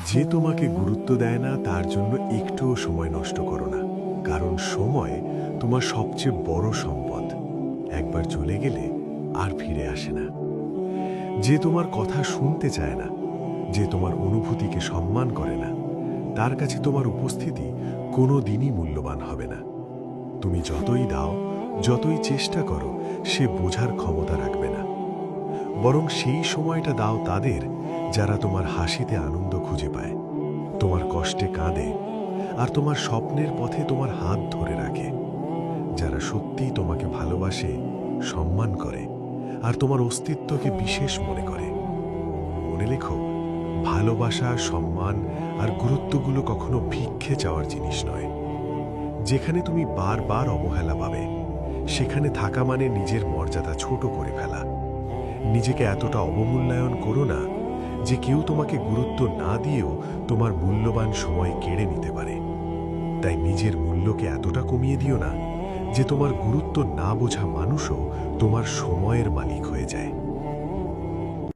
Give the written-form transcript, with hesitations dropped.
যে তোমাকে গুরুত্ব দেয় না তার জন্য একটুও সময় নষ্ট করো না, কারণ সময় তোমার সবচেয়ে বড় সম্পদ। একবার চলে গেলে আর ফিরে আসে না। যে তোমার কথা শুনতে চায় না, যে তোমার অনুভূতিকে সম্মান করে না, তার কাছে তোমার উপস্থিতি কোনো দিনই মূল্যবান হবে না। তুমি যতই দাও, যতই চেষ্টা করো, সে বোঝার ক্ষমতা রাখবে না। বরং সেই সময়টা দাও তাদের যারা তোমার হাসিতে আনন্দ খুঁজে পায়, তোমার কষ্টে কাঁদে, আর তোমার স্বপ্নের পথে তোমার হাত ধরে রাখে। যারা সত্যিই তোমাকে ভালোবাসে, সম্মান করে, আর তোমার অস্তিত্বকে বিশেষ মনে করে। মনে লেখো, ভালোবাসা, সম্মান আর গুরুত্বগুলো কখনো ভিক্ষে চাওয়ার জিনিস নয়। যেখানে তুমি বারবার অবহেলা পাবে, সেখানে থাকা মানে নিজের মর্যাদা ছোট করে ফেলা। নিজেকে এতটা অবমূল্যায়ন করো না যে কেউ তোমাকে গুরুত্ব না দিয়েও তোমার মূল্যবান সময় কেড়ে নিতে পারে। তাই নিজের মূল্যকে এতটা কমিয়ে দিও না যে তোমার গুরুত্ব না বোঝা মানুষও তোমার সময়ের মালিক হয়ে যায়।